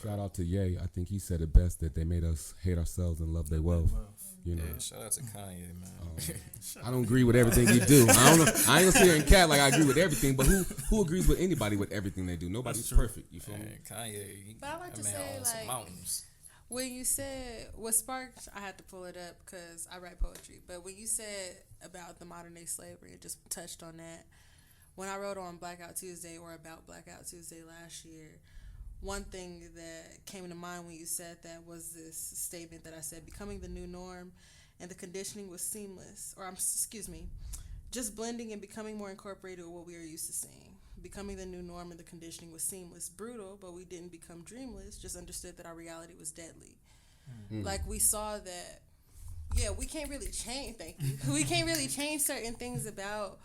shout out to Ye. I think he said it best that they made us hate ourselves and love their wealth. Yeah, shout out to Kanye, man. I don't agree with everything he do. I don't know. I ain't gonna sit here and cat like I agree with everything, but who agrees with anybody with everything they do? Nobody's perfect. You feel me? Kanye, but I like to say, like, mountains. When you said what sparked, I had to pull it up because I write poetry. But when you said about the modern day slavery, it just touched on that. When I wrote on Blackout Tuesday or about Blackout Tuesday last year, one thing that came to mind when you said that was this statement that I said: becoming the new norm, and the conditioning was seamless. Just blending and becoming more incorporated with what we are used to seeing. Becoming the new norm and the conditioning was seamless, brutal, but we didn't become dreamless. Just understood that our reality was deadly. Like we saw that. Yeah, we can't really change. Thank you. We can't really change certain things about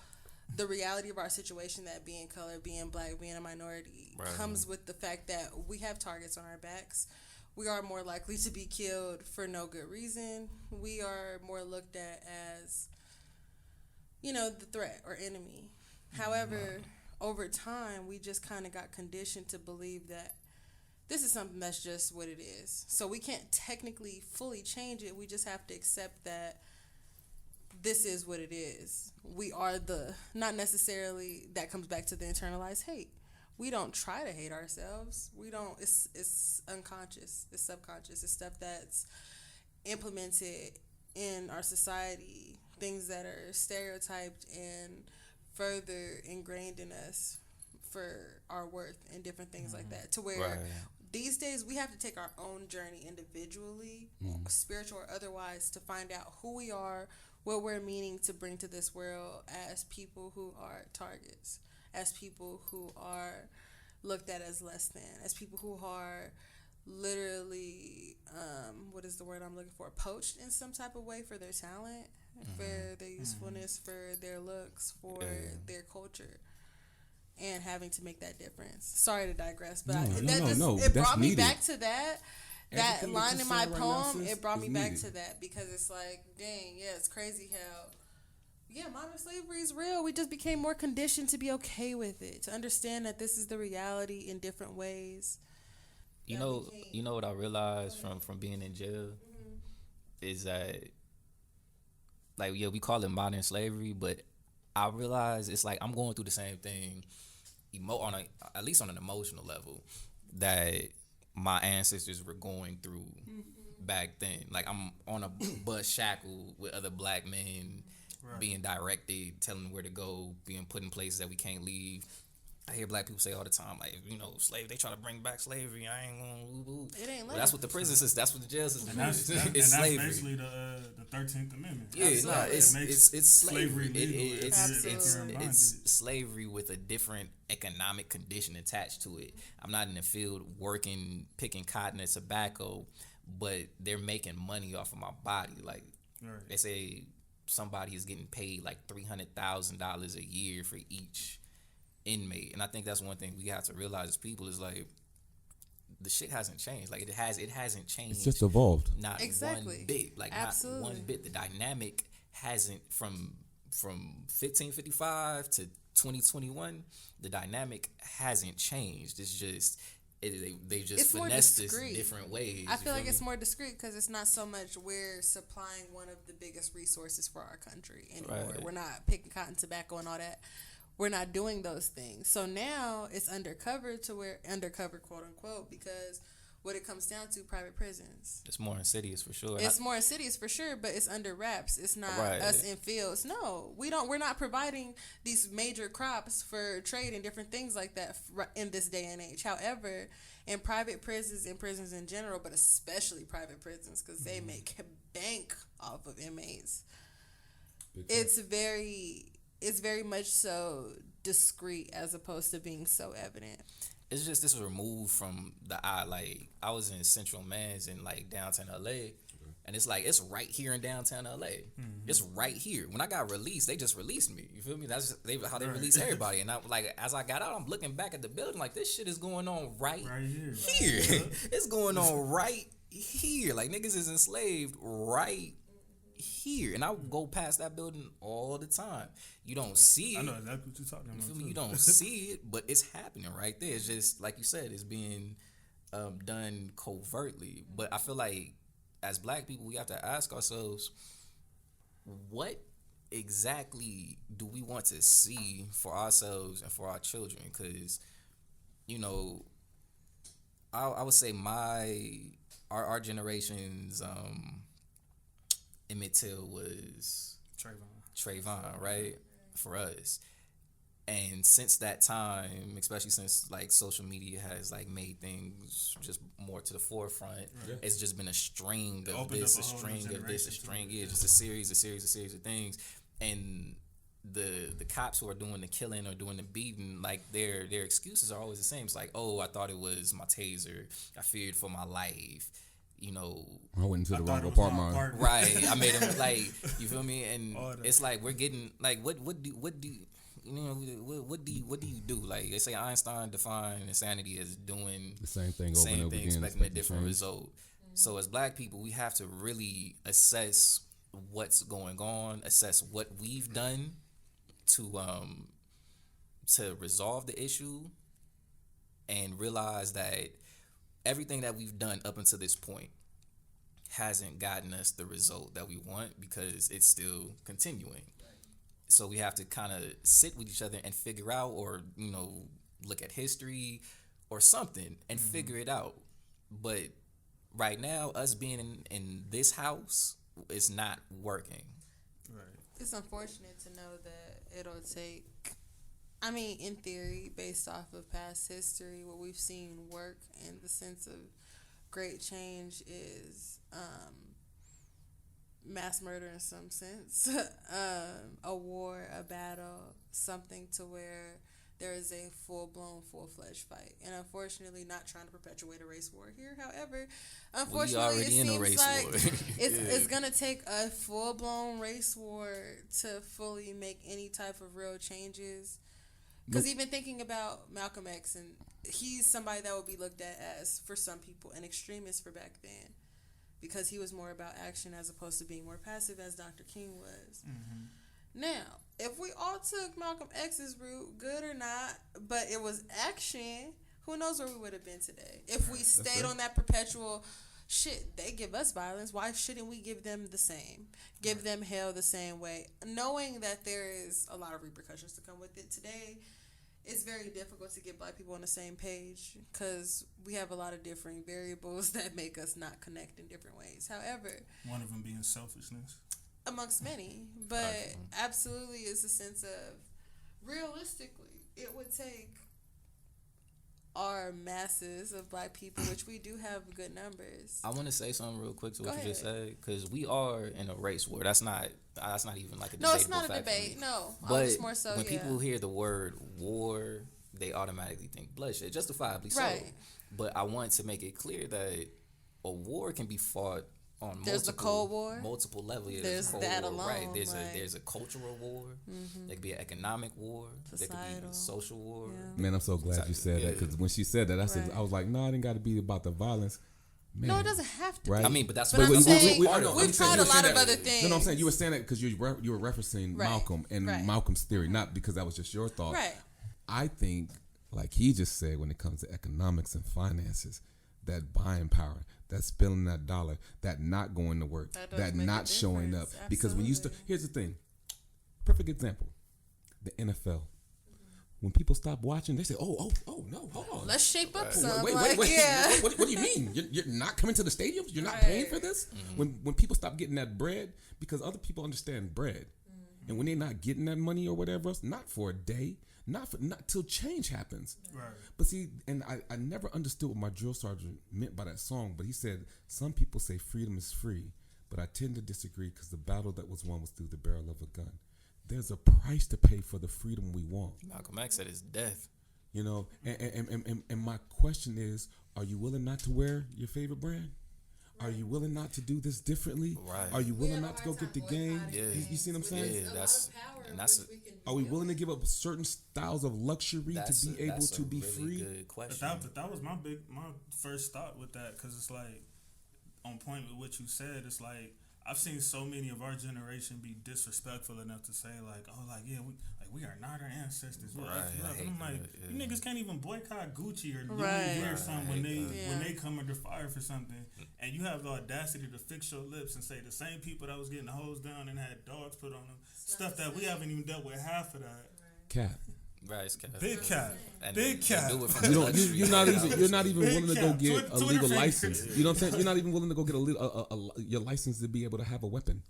the reality of our situation, that being color, being black, being a minority, comes with the fact that we have targets on our backs. We are more likely to be killed for no good reason. We are more looked at as, the threat or enemy. However, over time, we just kind of got conditioned to believe that this is something that's just what it is. So we can't technically fully change it. We just have to accept that this is what it is. We are not necessarily, that comes back to the internalized hate. We don't try to hate ourselves. We don't, it's unconscious, it's subconscious, it's stuff that's implemented in our society, things that are stereotyped and further ingrained in us for our worth and different things like that, to where these days we have to take our own journey individually, spiritual or otherwise, to find out who we are, what we're meaning to bring to this world as people who are targets, as people who are looked at as less than, as people who are literally, what is the word I'm looking for? Poached in some type of way for their talent, for their usefulness, for their looks, for their culture, and having to make that difference. Sorry to digress, but it brought me back to that. That line in my poem, it brought me back to that, because it's like, dang, yeah, it's crazy how, modern slavery is real. We just became more conditioned to be okay with it, to understand that this is the reality in different ways. You know what I realized from being in jail is that, like, we call it modern slavery, but I realize it's like I'm going through the same thing, at least on an emotional level, that my ancestors were going through back then. Like, I'm on a bus shackled with other black men, being directed, telling them where to go, being put in places that we can't leave. I hear black people say all the time, like, slave, they try to bring back slavery. I ain't gonna woo. It ain't like that's what the prison system, that's what the jail system is. It's slavery. That's basically the 13th Amendment. Yeah, it's slavery. It's slavery with a different economic condition attached to it. I'm not in the field working, picking cotton or tobacco, but they're making money off of my body. Like, they say somebody is getting paid like $300,000 a year for each inmate, and I think that's one thing we have to realize as people is, like, the shit hasn't changed. Like, it hasn't changed. It's just evolved. Not one bit. Like, absolutely. Not one bit. The dynamic hasn't, from 1555 to 2021. The dynamic hasn't changed. It's just they just finessed this different ways. I feel like it's more discreet because it's not so much we're supplying one of the biggest resources for our country anymore. Right. We're not picking cotton, tobacco, and all that. We're not doing those things. So now it's undercover, quote unquote, because what it comes down to, private prisons. It's more insidious for sure. It's more insidious for sure, but it's under wraps. It's not us in fields. No, we're not providing these major crops for trade and different things like that in this day and age. However, in private prisons and prisons in general, but especially private prisons, because they make bank off of inmates. It's very much so discreet as opposed to being so evident. It's just this was removed from the eye. Like, I was in Central Mans in, like, downtown LA, and it's like, it's right here in downtown LA. It's right here. When I got released, they just released me. You feel me? That's how they release everybody. And I, like, as I got out, I'm looking back at the building like, this shit is going on right here. It's going on right here. Like, niggas is enslaved right here, and I go past that building all the time. You don't see it. I know exactly what you're talking about. You feel me? You don't see it, but it's happening right there. It's just like you said, it's being done covertly. But I feel like as Black people, we have to ask ourselves, what exactly do we want to see for ourselves and for our children? Because, you know, I would say our generation's Emmett Till was Trayvon, right? For us. And since that time, especially since like social media has like made things just more to the forefront, it's just been a string of this, a string of this, a string, just a series of things. And the cops who are doing the killing or doing the beating, like their excuses are always the same. It's like, oh, I thought it was my taser. I feared for my life. You know, I went into the wrong apartment. Right. I made him like, you feel me? And it's like we're getting like what do you know, what do you do? Like they say Einstein defined insanity as doing the same thing over and over again, expecting a different result. So as Black people, we have to really assess what's going on, assess what we've done to resolve the issue, and realize that everything that we've done up until this point hasn't gotten us the result that we want because it's still continuing. So we have to kind of sit with each other and figure out, or, you know, look at history or something and figure it out. But right now, us being in this house is not working. Right. It's unfortunate to know that it'll take, I mean, in theory, based off of past history, what we've seen work in the sense of great change is mass murder in some sense, a war, a battle, something to where there is a full-blown, full-fledged fight. And unfortunately, not trying to perpetuate a race war here. However, unfortunately, it seems like it's going to take a full-blown race war to fully make any type of real changes. Because even thinking about Malcolm X, and he's somebody that would be looked at as, for some people, an extremist for back then. Because he was more about action as opposed to being more passive, as Dr. King was. Mm-hmm. Now, if we all took Malcolm X's route, good or not, but it was action, who knows where we would have been today? If we stayed on that perpetual, shit, they give us violence, why shouldn't we give them the same? Give them hell the same way? Knowing that there is a lot of repercussions to come with it today, it's very difficult to get Black people on the same page because we have a lot of different variables that make us not connect in different ways. However, one of them being selfishness, amongst many, but absolutely is a sense of, realistically, it would take our masses of Black people, which we do have good numbers. I want to say something real quick to what you just said, because we are in a race war. That's not even like a debatable fact. No, it's not a debate. No, but just more so. When people hear the word war, they automatically think bloodshed, justifiably so. Right. But I want to make it clear that a war can be fought on there's the Cold War, multiple levels. Yeah, there's that war, alone. Right. There's a cultural war. Mm-hmm. There could be an economic war. Societal. There could be a social war. Yeah. Man, I'm so glad you said that, because when she said that, I was like, no, it didn't got to be about the violence. Man. No, it doesn't have to. Right? I mean, but that's what I'm saying. We've tried a lot of that, other things. No, I'm saying you were saying that because you were referencing Malcolm and Malcolm's theory, not because that was just your thought. Right. I think, like he just said, when it comes to economics and finances, that buying power, that spilling that dollar, that not going to work, that not showing up. Absolutely. Because when you here's the thing, perfect example, the NFL. When people stop watching, they say, "Oh, no, hold on. Let's shape up some." Wait. Yeah. What do you mean? You're not coming to the stadiums? You're not paying for this? Mm-hmm. When people stop getting that bread, because other people understand bread, and when they're not getting that money or whatever else, not for a day, not till change happens. Right. But see, and I never understood what my drill sergeant meant by that song. But he said, "Some people say freedom is free, but I tend to disagree because the battle that was won was through the barrel of a gun." There's a price to pay for the freedom we want. Malcolm X said it's death. You know, and my question is, are you willing not to wear your favorite brand? Right. Are you willing not to do this differently? Right. Are you willing not to go get the game? Yeah. You see what I'm saying? Yeah, are we willing to give up certain styles of luxury to be able to be really free? Good question. But that was my first thought with that, because it's like, on point with what you said, it's like, I've seen so many of our generation be disrespectful enough to say like, oh, like, yeah, we are not our ancestors. We'll Right, F you I up. hate And I'm like, that, you yeah. niggas can't even boycott Gucci or Louis Right. V or Right, something I when hate they that. when Yeah. they come under fire for something, and you have the audacity to fix your lips and say the same people that was getting hosed down and had dogs put on them, stuff that we haven't even dealt with half of that. Cap. Right, it's cap. Big cap. And Big they cap. do it from You the don't. luxury You're not house. even. You're not even Big willing to go cap. get Twitter a legal fingers. license. You know what I'm saying? You're not even willing to go get your license to be able to have a weapon.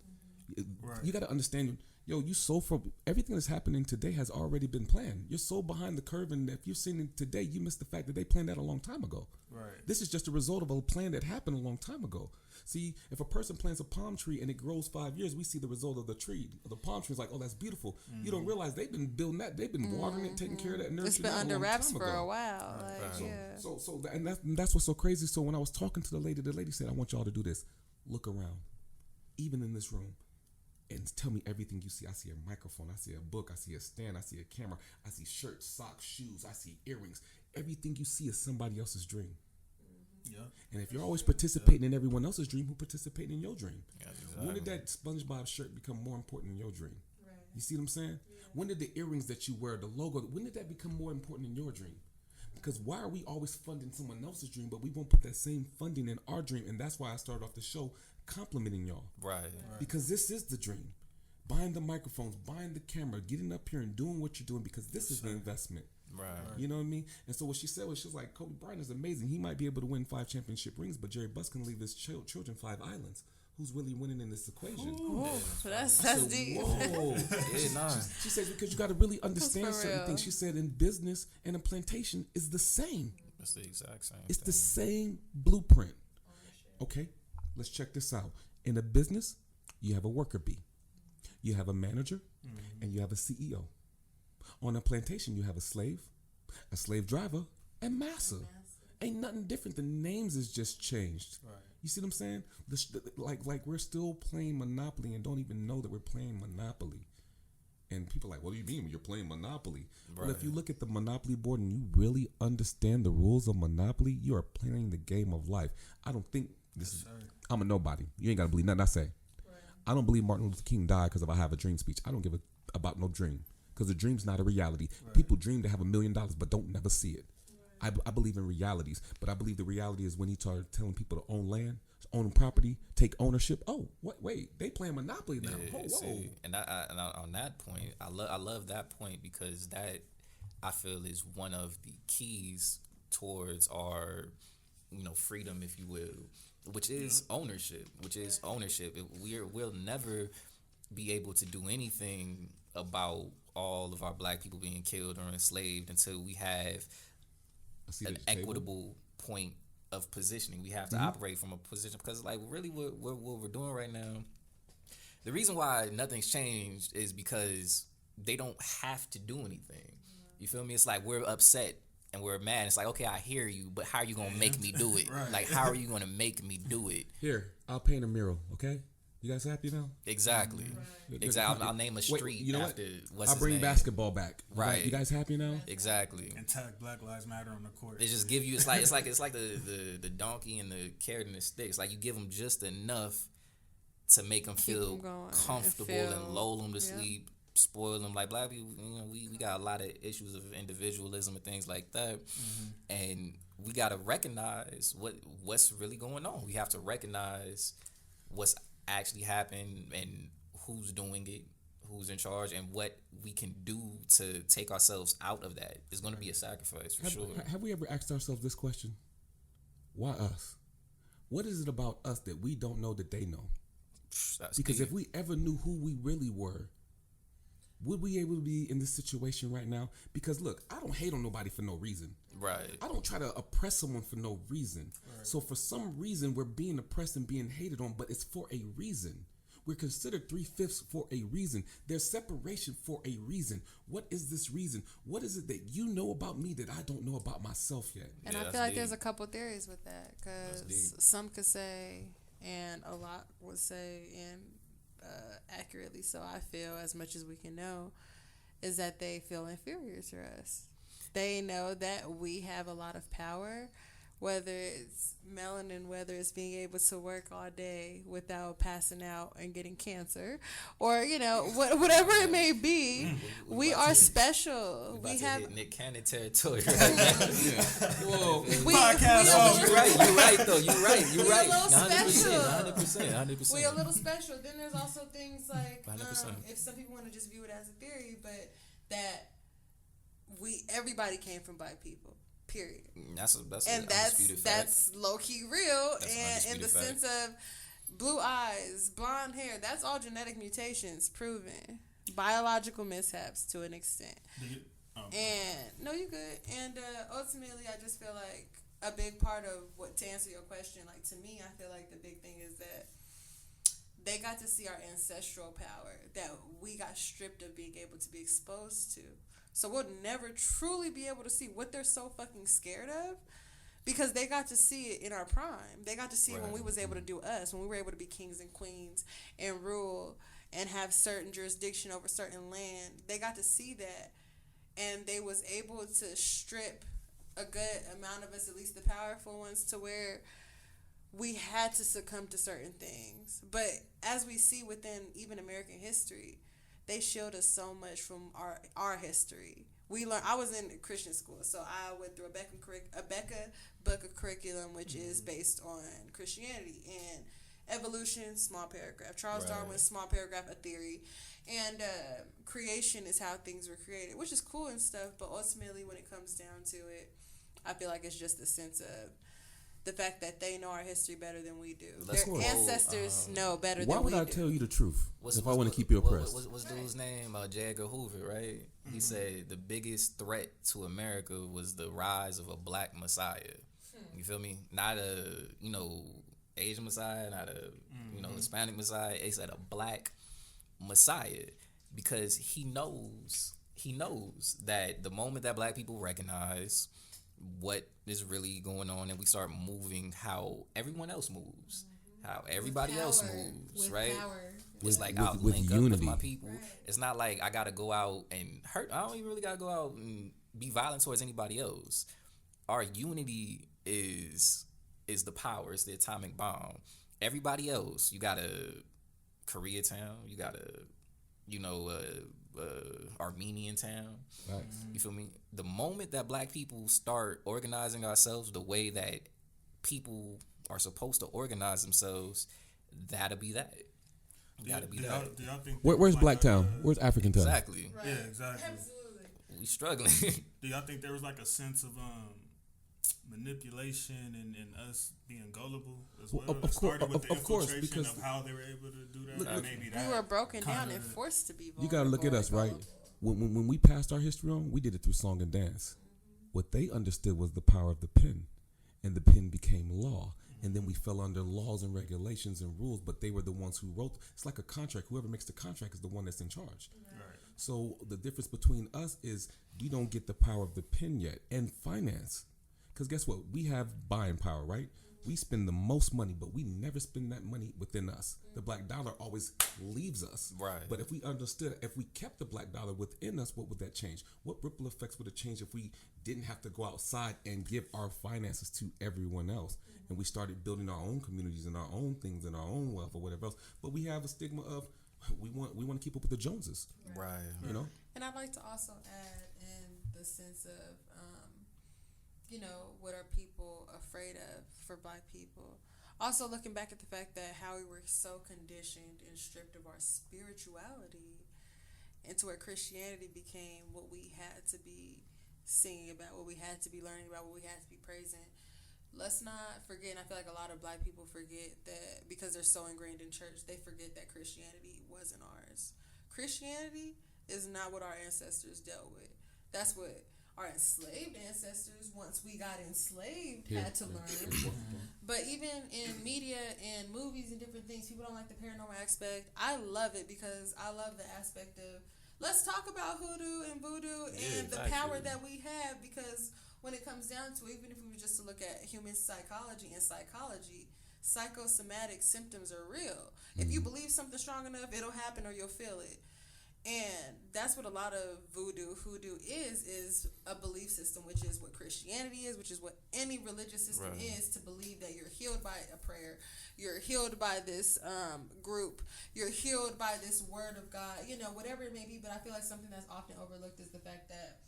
Right. You got to understand. Yo, you so for everything that's happening today has already been planned. You're so behind the curve, and if you're seeing it today, you missed the fact that they planned that a long time ago. Right. This is just a result of a plan that happened a long time ago. See, if a person plants a palm tree and it grows 5 years, we see the result of the tree. The palm tree is like, oh, that's beautiful. You don't realize they've been building that. They've been watering it, taking care of that. It's nurturing been that under long wraps time for ago. a while. Like, So, yeah. that's what's so crazy. So when I was talking to the lady said, I want y'all to do this. Look around, even in this room, and tell me everything you see. I see a microphone, I see a book, I see a stand, I see a camera, I see shirts, socks, shoes, I see earrings. Everything you see is somebody else's dream. Yeah. And if you're always participating in everyone else's dream, who participating in your dream? Yeah, When did exactly. that SpongeBob shirt become more important in your dream? Right. You see what I'm saying? When did the earrings that you wear, the logo, when did that become more important in your dream? Because why are we always funding someone else's dream, but we won't put that same funding in our dream? And that's why I started off the show complimenting y'all. Right. Because this is the dream. Buying the microphones, buying the camera, getting up here and doing what you're doing, because this is the investment. Right. You know what I mean? And so what she said was, she was like, Kobe Bryant is amazing. He might be able to win 5 championship rings, but Jerry Buss can leave his children 5 islands. Who's really winning in this equation? Ooh, that's I said, deep. whoa. Yeah, nah. She said, because you got to really understand for certain real. things. She said, in business and in plantation is the same. It's the exact same It's thing. the same blueprint. Okay, let's check this out. In a business, you have a worker bee, you have a manager, and you have a CEO. On a plantation, you have a slave driver, and massa. Ain't nothing different. The names is just changed. Right. You see what I'm saying? Like we're still playing Monopoly and don't even know that we're playing Monopoly. And people are like, what do you mean you're playing Monopoly? Well, if Right. you look at the Monopoly board and you really understand the rules of Monopoly, you are playing the game of life. I don't think this is. I'm a nobody. You ain't got to believe nothing I say. I don't believe Martin Luther King died because of I have a dream speech. I don't give about no dream, because a dream's not a reality. People dream to have $1 million but don't never see it. I believe in realities, but I believe the reality is when he started telling people to own land, own property, take ownership. Oh, wait, they playing Monopoly now. Yeah, Whoa. see, and on that point, I love that point, because that, I feel, is one of the keys towards our, freedom, if you will, which is ownership. We'll never be able to do anything about all of our black people being killed or enslaved until we have an equitable point of positioning. We have to operate from a position, because like really what we're doing right now, the reason why nothing's changed is because they don't have to do anything. You feel me? It's like we're upset and we're mad. It's like, okay, I hear you, but how are you gonna make me do it? Right. Like, how are you gonna make me do it? Here, I'll paint a mural, okay? You guys happy now? Exactly. Exactly. I'll name a street you know after what? what's I'll his bring name. basketball back. Right. You guys happy now? Exactly. And tag Black Lives Matter on the court. They just give you. It's like the donkey and the carrot and the sticks. Like, you give them just enough to make them feel 'em going comfortable and and lull them to yep. sleep, spoil them. Like, black people, we got a lot of issues of individualism and things like that, and we gotta recognize what's really going on. We have to recognize what's actually happened and who's doing it, who's in charge, and what we can do to take ourselves out of that. It's going to be a sacrifice for sure. Have we ever asked ourselves this question? Why us? What is it about us that we don't know that they know? That's Because deep. if we ever knew who we really were, would we able to be in this situation right now? Because look, I don't hate on nobody for no reason. Right. I don't try to oppress someone for no reason. So for some reason, we're being oppressed and being hated on, but it's for a reason. We're considered 3/5 for a reason. There's separation for a reason. What is this reason? What is it that you know about me that I don't know about myself yet? And Yeah, I that's feel like deep. there's a couple theories with that, That's because deep. some could say, and a lot would say, and accurately so, I feel, as much as we can know, is that they feel inferior to us. They know that we have a lot of power. whether it's melanin, whether it's being able to work all day without passing out and getting cancer, or whatever it may be, we are special. We have hit Nick Cannon territory. Whoa, podcast. You're right though. You're right. We a little special. 100%. We a little special. Then there's also things like 100%. If some people want to just view it as a theory, but that everybody came from black people. Period. That's low key real, That's and in the fact. sense of blue eyes, blonde hair, that's all genetic mutations proven. Biological mishaps to an extent. And no, you good. And ultimately, I just feel like a big part of to answer your question, like to me, I feel like the big thing is that they got to see our ancestral power that we got stripped of being able to be exposed to. So we'll never truly be able to see what they're so fucking scared of, because they got to see it in our prime. They got to see it when we was able to do us, when we were able to be kings and queens and rule and have certain jurisdiction over certain land. They got to see that, and they was able to strip a good amount of us, at least the powerful ones, to where we had to succumb to certain things. But as we see within even American history, they showed us so much from our history. We learned. I was in Christian school, so I went through a Becca book of curriculum, which is based on Christianity and evolution, small paragraph. Charles Darwin, small paragraph, a theory, and creation is how things were created, which is cool and stuff. But ultimately, when it comes down to it, I feel like it's just a sense of the fact that they know our history better than we do. Their ancestors know better than we do. Why would I tell you the truth if I want to keep you oppressed? What's dude's name? J. Edgar Hoover, right? He said the biggest threat to America was the rise of a black messiah. You feel me? Not a, Asian messiah, not a, Hispanic messiah. He said a black messiah, because he knows that the moment that black people recognize what is really going on and we start moving how everyone else moves, how everybody else moves, right? It's like I'll link up with my people. Right. It's not like I gotta go out and hurt. I don't even really gotta go out and be violent towards anybody else. Our unity is the power. It's the atomic bomb. Everybody else, you got a Koreatown, you got a Armenian town. Right. You feel me? The moment that black people start organizing ourselves the way that people are supposed to organize themselves, that'll be that. Do y'all think where's Blacktown? Where's African Town? Exactly. Right. Yeah, exactly. Absolutely. We struggling. Do y'all think there was like a sense of manipulation and us being gullible as well? Of started with the of course, infiltration because of how they were able to do that. look, Maybe we were broken down and forced to be vulnerable. You got to look at us, right? When we passed our history on, we did it through song and dance. What they understood was the power of the pen, and the pen became law. And then we fell under laws and regulations and rules, but they were the ones who wrote. It's like a contract. Whoever makes the contract is the one that's in charge. Right. So the difference between us is we don't get the power of the pen yet, and finance. Because guess what? We have buying power, right? We spend the most money, but we never spend that money within us. The black dollar always leaves us. Right. But if we understood, if we kept the black dollar within us, what would that change? What ripple effects would it change if we didn't have to go outside and give our finances to everyone else? And we started building our own communities and our own things and our own wealth or whatever else. But we have a stigma of we want to keep up with the Joneses. Right. You know? And I'd like to also add in the sense of what are people afraid of for black people? Also looking back at the fact that how we were so conditioned and stripped of our spirituality, into where Christianity became what we had to be singing about, what we had to be learning about, what we had to be praising. Let's not forget, and I feel like a lot of black people forget that because they're so ingrained in church, they forget that Christianity wasn't ours. Christianity is not what our ancestors dealt with. That's what our enslaved ancestors, once we got enslaved, had to learn. But even in media and movies and different things, people don't like the paranormal aspect. I love it because I love the aspect of let's talk about hoodoo and voodoo and the power that we have, because when it comes down to it, even if we were just to look at human psychology, psychosomatic symptoms are real. If you believe something strong enough, it'll happen or you'll feel it. And that's what a lot of hoodoo is a belief system, which is what Christianity is, which is what any religious system is, to believe that you're healed by a prayer, you're healed by this group, you're healed by this word of God, whatever it may be. But I feel like something that's often overlooked is the fact that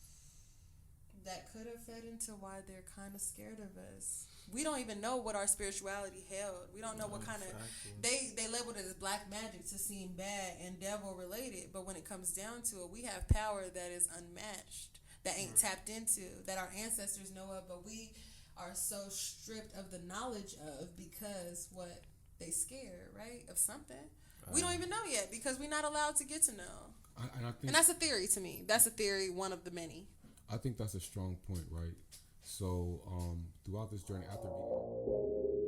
could have fed into why they're kind of scared of us. We don't even know what our spirituality held. We don't know what kind of they labeled it as black magic to seem bad and devil related. But when it comes down to it, we have power that is unmatched, that ain't tapped into, that our ancestors know of, but we are so stripped of the knowledge of because what they scared, right, of something. We don't even know yet because we're not allowed to get to know. And that's a theory to me. That's a theory, one of the many. I think that's a strong point, right? So throughout this journey, after being